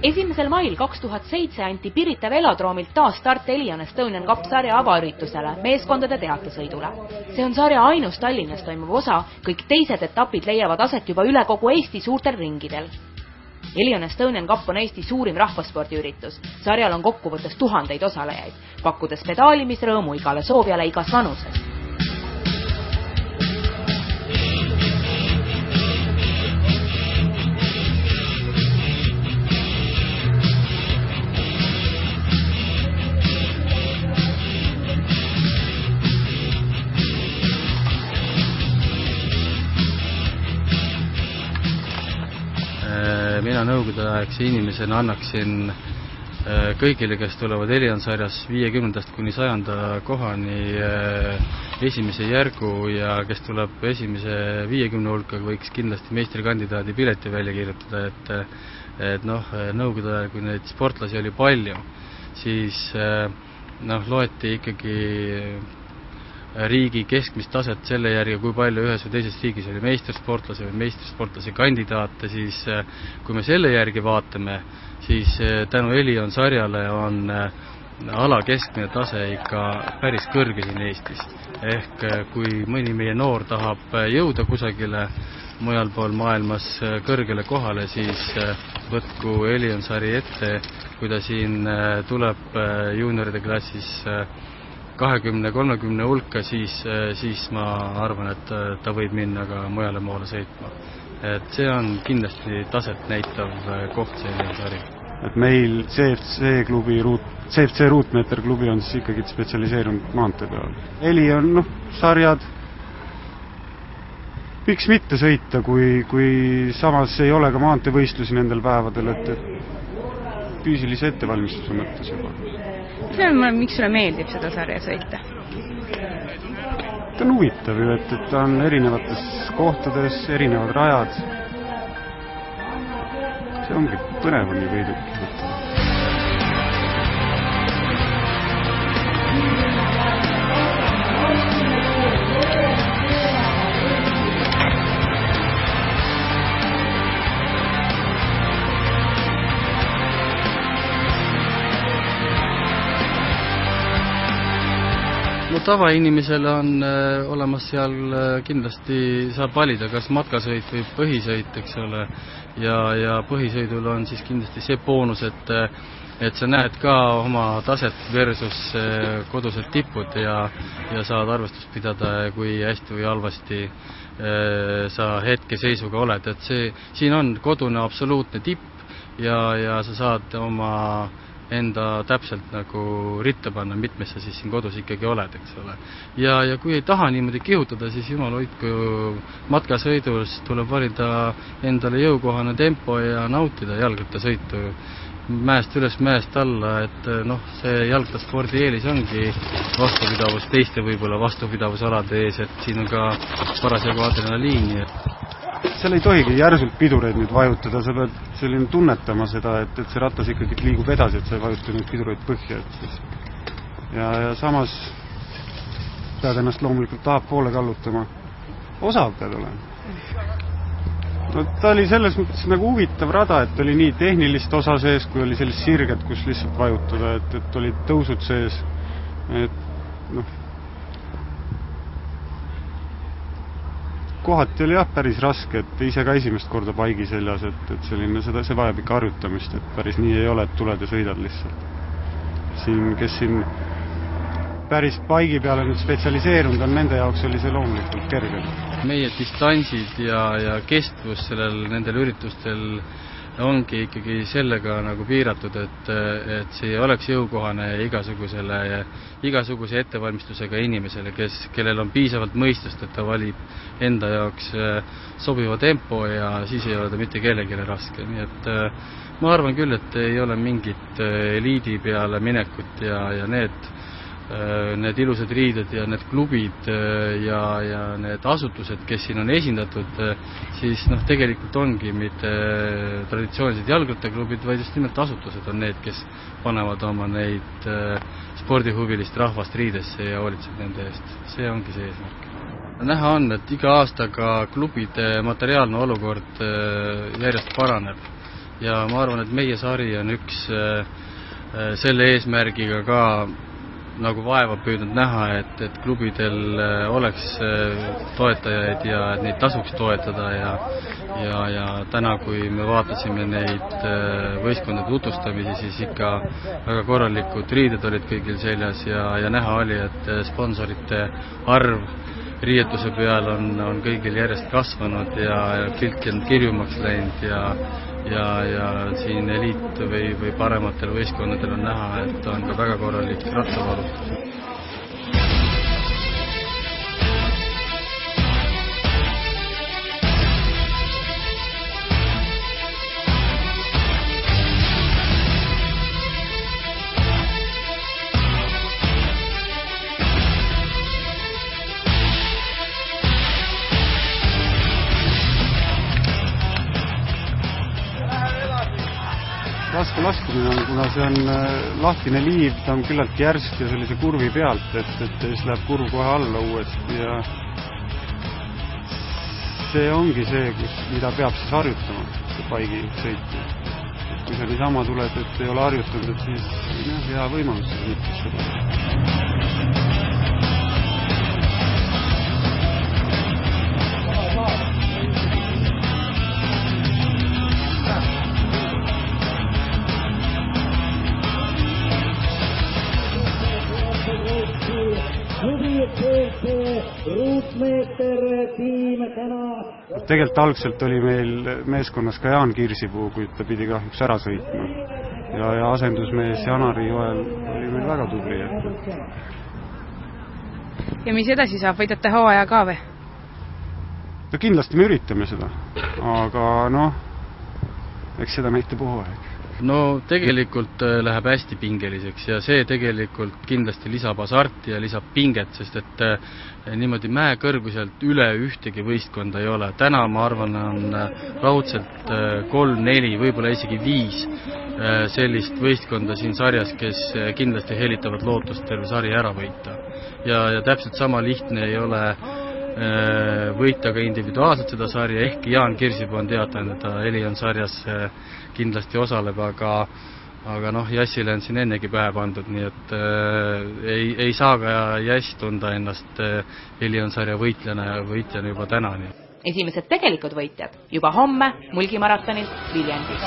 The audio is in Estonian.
1. mail 2007 anti Pirita velodroomilt taas start Elion Estonian Cup sarja avaüritusele meeskondade teatesõidule. See on sarja ainus Tallinnas toimuv osa, kõik teised etapid leiavad aset juba üle kogu Eesti suurtel ringidel. Elion Estonian Cup on Eesti suurim rahvaspordiüritus. Sarjal on kokkuvõttes tuhandeid osalejaid, pakkudes pedaalimisrõõmu igale soovjale igas vanuses. Mina nõukogudeaegse inimesena annaksin kõigile, kes tulevad Elion sarjas 50. kuni 100. kohani esimese järgu ja kes tuleb esimese 50 hulka, võiks kindlasti meistrikandidaadi pileti välja kirjutada, et nõukogude ajal, kui neid sportlasi oli palju, siis loeti ikkagi riigi keskmist taset selle järgi, kui palju ühes või teises riigis oli meistersportlase või meistersportlase kandidaate, siis kui me selle järgi vaatame, siis tänu Elion sarjale on ala keskmine tase ikka päris kõrge siin Eestis. Ehk kui mõni meie noor tahab jõuda kusagile mujal pool maailmas kõrgele kohale, siis võtku Elion sari ette, kui ta siin tuleb juunioride klassis 20-30 hulka, siis ma arvan, et ta võib minna ka mujale moole sõitma. Et see on kindlasti taset näitav koht selline sari. Et meil CFC ruutmeeter klubi on siis ikkagi spetsialiseerunud maantee peal. Elion sarjad võiks mitte sõita, kui samas ei ole ka maanteevõistlusi nendel päevadel, et füüsilise ettevalmistuse mõttes juba. Miks sulle meeldib seda sarja sõita? Ta on huvitav ju, et ta on erinevates kohtades, erinevad rajad. See ongi põnev on ju võiduki võtta. Tavainimesel on olemas seal kindlasti saab valida, kas matkasõit või põhisõit, eks ole, ja põhisõidul on siis kindlasti see boonus, et sa näed ka oma taset versus kodused tipud ja saad arvestust pidada, kui hästi või halvasti sa hetkeseisuga oled, et siin on kodune absoluutne tipp ja sa saad oma enda täpselt nagu ritta panna, mitmes sa siis siin kodus ikkagi oled, eks ole. Ja kui ei taha niimoodi kihutada, siis jumal hoidku matkasõidus tuleb valida endale jõukohane tempo ja nautida jalgrattasõitu mäest üles, mäest alla, et see jalgrattaspordi eelis ongi vastupidavus teiste võib-olla vastupidavusalade ees, et siin on ka parasjagu adrenaliini. Seal ei tohigi järsult pidureid nüüd vajutada, sa pead selline tunnetama seda, et see ratas ikkagi liigub edasi, et sa ei vajuta nüüd pidureid põhja. Ja samas pead ennast loomulikult tahapoole kallutama. Osav pead olema. Ta oli selles mõttes nagu huvitav rada, et oli nii tehnilist osa sees, kui oli sellist sirget, kus lihtsalt vajutada, et olid tõusud sees. Kohati oli päris raske, et ise ka esimest korda paigi seljas, et selline, see vajab ikka harjutamist, et päris nii ei ole, et tuled ja sõidad lihtsalt. Kes siin päris paigi peale nüüd spetsialiseerunud on, nende jaoks oli see loomulikult kerge. Meie distantsid ja kestvus nendel üritustel ongi ikkagi sellega nagu piiratud, et see oleks jõukohane igasuguse ettevalmistusega inimesele, kellel on piisavalt mõistust, et ta valib enda jaoks sobiva tempo ja siis ei ole ta mitte kellelegi raske. Nii et ma arvan küll, et ei ole mingit eliidi peale minekut ja need ilusad riided ja need klubid ja need asutused, kes siin on esindatud, siis tegelikult ongi mitte traditsioonilised jalgrattaklubid, vaid just nimelt asutused on need, kes panevad oma neid spordihuvilist rahvast riidesse ja hoolitseb nende eest. See ongi see eesmärk. Näha on, et iga aastaga klubide materiaalne olukord järjest paraneb. ja ma arvan, et meie sari on üks selle eesmärgiga ka nagu vaeva püüdnud näha, et klubidel oleks toetajaid ja et neid tasuks toetada ja täna, kui me vaatasime neid võistkondade tutvustamisi, siis ikka väga korralikud riided olid kõigil seljas ja näha oli, et sponsorite arv riietuse peal on kõigil järjest kasvanud ja pilti on kirjumaks läinud ja siin eliit või parematel võistkonnadel on näha, et on ka väga korralik rattavarustus. Raske laskumine on, kuna see on lahtine liiv, ta on küllalt järsk ja sellise kurvi pealt, et siis läheb kurv kohe alla uuesti ja see ongi see, mida peab siis harjutama, see paigi sõit. Kui sa niisama tuled, et ei ole harjutanud, et siis hea võimalus seda. Tegelikult algselt oli meil meeskonnas ka Jaan Kirsipuu, kuid ta pidi kahjuks ära sõitma. Ja asendusmees Janari Joel oli meil väga tubli. Ja mis edasi saab, võidate hooaja ka või? No kindlasti me üritame seda, aga eks seda näitab hooaeg. No tegelikult läheb hästi pingeliseks ja see tegelikult kindlasti lisab hasarti ja lisab pinget, sest et niimoodi mäekõrguselt üle ühtegi võistkonda ei ole. Täna ma arvan on raudselt 3-4, võib-olla isegi 5 sellist võistkonda siin sarjas, kes kindlasti helitavad lootust terve sari ära võita. Ja täpselt sama lihtne ei ole võita ka individuaalselt seda sarja, ehkki Jaan Kirsipuu on teatanud, et ta Elion sarjas kindlasti osaleb, aga Jassile on siin ennegi pähe pandud, nii et ei saa ka Jass tunda ennast Elion sarja võitjana juba täna. Esimesed tegelikud võitjad juba homme Mulgi maratonil Viljandis.